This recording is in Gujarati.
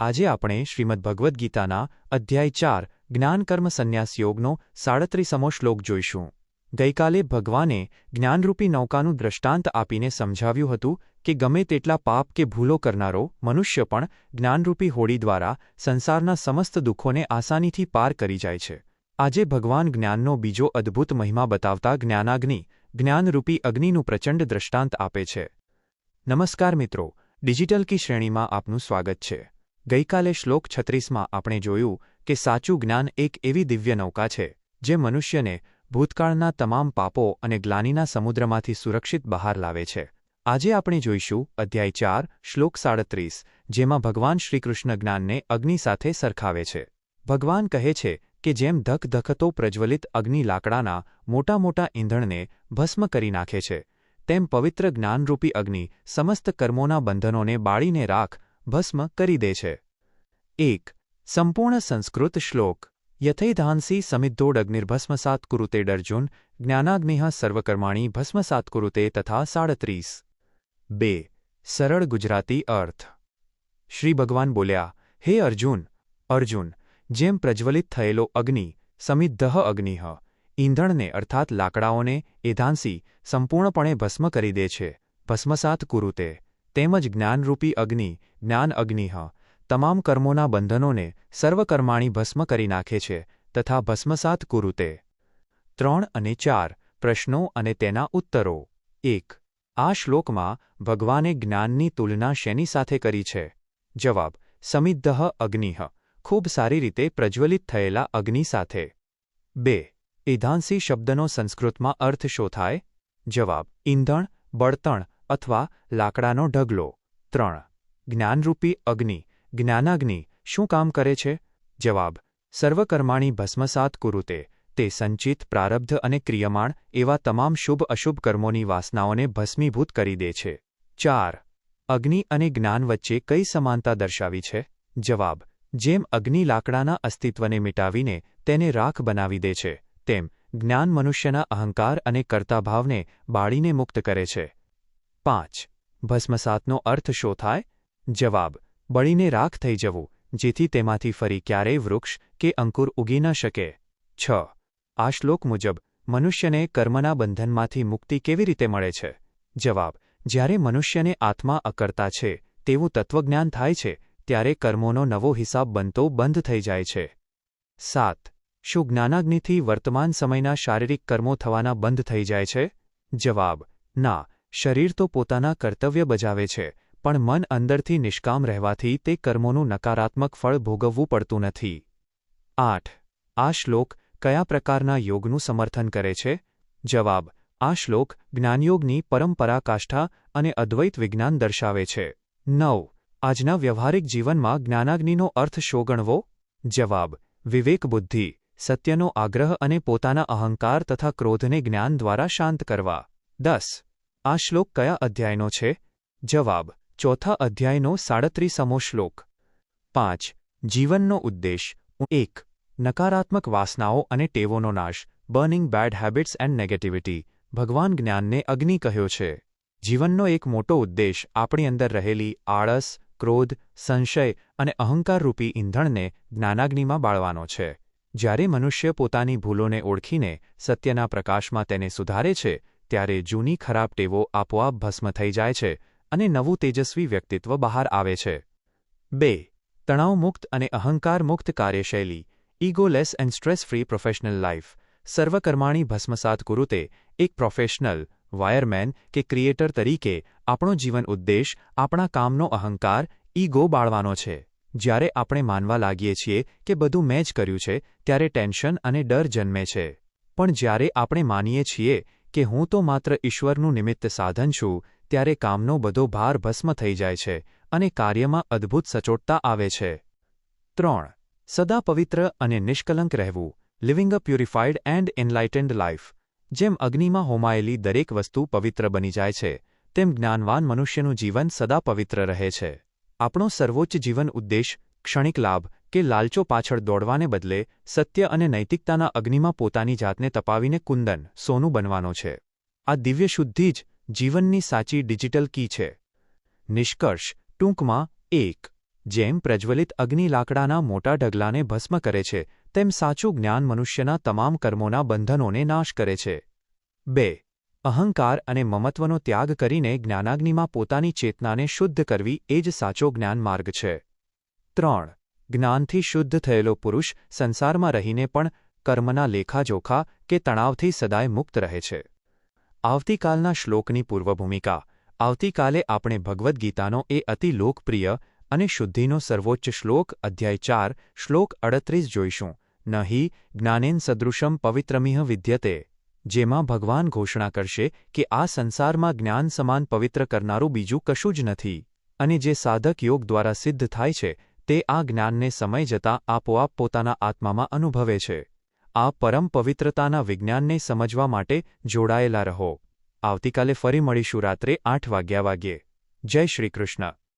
આજે આપણે શ્રીમદ ભગવદ્ ગીતાના અધ્યાય 4 જ્ઞાનકર્મ સંન્યાસ યોગનો 37મો શ્લોક જોઈશું. ગઈકાલે ભગવાને જ્ઞાનરૂપી નૌકાનું દૃષ્ટાંત આપીને સમજાવ્યું હતું કે ગમે તેટલા પાપ કે ભૂલો કરનારો મનુષ્ય પણ જ્ઞાનરૂપી હોડી દ્વારા સંસારના સમસ્ત દુઃખોને આસાનીથી પાર કરી જાય છે. આજે ભગવાન જ્ઞાનનો બીજો અદ્ભુત મહિમા બતાવતા જ્ઞાનાગ્નિ, જ્ઞાનરૂપી અગ્નિનું પ્રચંડ દૃષ્ટાંત આપે છે. નમસ્કાર મિત્રો, ડિજિટલ કી શ્રેણીમાં આપનું સ્વાગત છે. ગઈકાલે શ્લોક 36માં આપણે જોયું કે સાચું જ્ઞાન એક એવી દિવ્ય નૌકા છે જે મનુષ્યને ભૂતકાળના તમામ પાપો અને ગ્લાનિના સમુદ્રમાંથી સુરક્ષિત બહાર લાવે છે. આજે આપણે જોઈશું અધ્યાય 4 શ્લોક 37, જેમાં ભગવાન શ્રીકૃષ્ણ જ્ઞાનને અગ્નિ સાથે સરખાવે છે. ભગવાન કહે છે કે જેમ ધકધકતો પ્રજ્વલિત અગ્નિ લાકડાના મોટા મોટા ઈંધણને ભસ્મ કરી નાખે છે, તેમ પવિત્ર જ્ઞાનરૂપી અગ્નિ સમસ્ત કર્મોના બંધનોને બાળીને રાખ ભસ્મ કરી દે છે. 1. સંપૂર્ણ સંસ્કૃત શ્લોક. યથૈધાંસી સમિદ્ધોડગ્નિર્ભસ્મસાત કુરુતેડર્જુન જ્ઞાનાગ્નિઃ સર્વકર્માણિ ભસ્મસાત કુરુતે તથા 37. 2. સરળ ગુજરાતી અર્થ. શ્રી ભગવાન બોલ્યા, હે અર્જુન, જેમ પ્રજ્વલિત થયેલો અગ્નિ સમિદ્ધ અગ્નિઃ ઈંધણને અર્થાત લાકડાઓને એધાંસી સંપૂર્ણપણે ભસ્મ કરી દે છે, ભસ્મસાત કુરુતે, તેમજ જ્ઞાનરૂપી અગ્નિ જ્ઞાન અગ્નિઃ તમામ કર્મોના બંધનોને સર્વકર્માણી ભસ્મ કરી નાખે છે તથા ભસ્મસાત કુરુતે. 3 અને 4 પ્રશ્નો અને તેના ઉત્તરો. 1. આ શ્લોકમાં ભગવાને જ્ઞાનની તુલના શેની સાથે કરી છે? જવાબ: સમિદ્ધ અગ્નિઃ ખૂબ સારી રીતે પ્રજ્વલિત થયેલા અગ્નિ સાથે. 2. એધાંસી શબ્દનો સંસ્કૃતમાં અર્થ શો થાય? જવાબ: ઈંધણ, બળતણ અથવા લાકડાનો ઢગલો. 3. જ્ઞાનરૂપી અગ્નિ જ્ઞાનાગ્નિ શું કામ કરે છે? જવાબ: સર્વકર્માણી ભસ્મસાત કુરુતે, તે સંચિત, પ્રારબ્ધ અને ક્રિયમાણ એવા તમામ શુભ અશુભ કર્મોની વાસનાઓને ભસ્મીભૂત કરી દે છે. 4. અગ્નિ અને જ્ઞાન વચ્ચે કઈ સમાનતા દર્શાવી છે? જવાબ: જેમ અગ્નિ લાકડાના અસ્તિત્વને મિટાવીને તેને રાખ બનાવી દે છે, તેમ જ્ઞાન મનુષ્યના અહંકાર અને કર્તાભાવને બાળીને મુક્ત કરે છે. 5. ભસ્મસાતનો અર્થ શો થાય? જવાબ: બળીને રાખ થઈ જવું, જેથી તેમાંથી ફરી ક્યારેય વૃક્ષ કે અંકુર ઉગી ન શકે. 6. આ શ્લોક મુજબ મનુષ્યને કર્મના બંધનમાંથી મુક્તિ કેવી રીતે મળે છે? જવાબ: જ્યારે મનુષ્યને આત્મા અકર્તા છે તેવું તત્વજ્ઞાન થાય છે, ત્યારે કર્મોનો નવો હિસાબ બનતો બંધ થઈ જાય છે. 7. શું જ્ઞાનાગ્નિથી વર્તમાન સમયના શારીરિક કર્મો થવાના બંધ થઈ જાય છે? જવાબ: ના, શરીર તો પોતાના કર્તવ્ય બજાવે છે, પણ મન અંદરથી નિષ્કામ રહેવાથી તે કર્મોનું નકારાત્મક ફળ ભોગવવું પડતું નથી. 8. આ શ્લોક કયા પ્રકારના યોગનું સમર્થન કરે છે? જવાબ: આ શ્લોક જ્ઞાનયોગની પરંપરાકાષ્ઠા અને અદ્વૈત વિજ્ઞાન દર્શાવે છે. 9. આજના વ્યવહારિક જીવનમાં જ્ઞાનાગ્નિનો અર્થ શો ગણવો? જવાબ: વિવેક બુદ્ધિ, સત્યનો આગ્રહ અને પોતાના અહંકાર તથા ક્રોધને જ્ઞાન દ્વારા શાંત કરવા. 10. આ શ્લોક કયા અધ્યાયનો છે? જવાબ: ચોથા અધ્યાયનો 37મો શ્લોક. 5. જીવનનો ઉદ્દેશ. 1. નકારાત્મક વાસનાઓ અને ટેવોનો નાશ, burning bad habits and negativity. ભગવાન જ્ઞાનને અગ્નિ કહ્યો છે. જીવનનો એક મોટો ઉદ્દેશ આપણી અંદર રહેલી આળસ, ક્રોધ, સંશય અને અહંકારરૂપી ઈંધણને જ્ઞાનાગ્નિમાં બાળવાનો છે. જ્યારે મનુષ્ય પોતાની ભૂલોને ઓળખીને સત્યના પ્રકાશમાં તેને સુધારે છે, ત્યારે જૂની ખરાબ ટેવો આપોઆપ ભસ્મ થઈ જાય છે અને નવું તેજસ્વી વ્યક્તિત્વ બહાર આવે છે. 2. તણાવમુક્ત અને અહંકારમુક્ત કાર્યશૈલી, egoless and stress free professional life. સર્વકર્માણી ભસ્મસાત કુરુતે. એક પ્રોફેશનલ, વાયરમેન કે ક્રિએટર તરીકે આપણો જીવન ઉદ્દેશ આપણા કામનો અહંકાર, ઈગો બાળવાનો છે. જ્યારે આપણે માનવા લાગીએ છીએ કે બધું મેં જ કર્યું છે, ત્યારે ટેન્શન અને ડર જન્મે છે. પણ જ્યારે આપણે માનીએ છીએ કે હું તો માત્ર ઈશ્વરનું નિમિત્ત સાધન છું, ત્યારે કામનો બધો ભાર ભસ્મ થઈ જાય છે અને કાર્યમાં અદ્ભુત સચોટતા આવે છે. 3. સદા પવિત્ર અને નિષ્કલંક રહેવું, લિવિંગ અ પ્યુરિફાઇડ એન્ડ એનલાઇટેન્ડ લાઇફ. જેમ અગ્નિમાં હોમાયેલી દરેક વસ્તુ પવિત્ર બની જાય છે, તેમ જ્ઞાનવાન મનુષ્યનું જીવન સદા પવિત્ર રહે છે. આપણો સર્વોચ્ચ જીવન ઉદ્દેશ ક્ષણિક લાભ કે લાલચો પાછળ દોડવાને બદલે સત્ય અને નૈતિકતાના અગ્નિમાં પોતાની જાતને તપાવીને કુંદન, સોનું બનવાનો છે. આ દિવ્ય શુદ્ધિ જ જીવનની સાચી ડિજિટલ કી છે. નિષ્કર્ષ. ટૂંકમાં 1. જેમ પ્રજ્વલિત અગ્નિ લાકડાના મોટા ઢગલાને ભસ્મ કરે છે, તેમ સાચું જ્ઞાન મનુષ્યના તમામ કર્મોના બંધનોને નાશ કરે છે. 2. અહંકાર અને મમત્વનો ત્યાગ કરીને જ્ઞાનાગ્નિમાં પોતાની ચેતનાને શુદ્ધ કરવી એ જ સાચો જ્ઞાન માર્ગ છે. 3. જ્ઞાનથી શુદ્ધ થયેલો પુરુષ સંસારમાં રહીને પણ કર્મના લેખાજોખા કે તણાવથી સદાય મુક્ત રહે છે. આવતીકાલના શ્લોકની પૂર્વભૂમિકા. આવતીકાલે આપણે ભગવદ્ ગીતાનો એ અતિ લોકપ્રિય અને શુદ્ધિનો સર્વોચ્ચ શ્લોક અધ્યાય 4 શ્લોક 38 જોઈશું. નહિ જ્ઞાનેન સદૃશમ પવિત્રમિહ વિદ્યતે. જેમાં ભગવાન ઘોષણા કરશે કે આ સંસારમાં જ્ઞાન સમાન પવિત્ર કરનારું બીજું કશું જ નથી, અને જે સાધક યોગ દ્વારા સિદ્ધ થાય છે તે આ જ્ઞાનને સમય જતાં આપોઆપ પોતાના આત્મામાં અનુભવે છે. આ પરમ પવિત્રતાના વિજ્ઞાનને સમજવા માટે જોડાયેલા રહો. આવતીકાલે ફરી મળીશું રાત્રે 8 વાગ્યે. જય શ્રી કૃષ્ણ.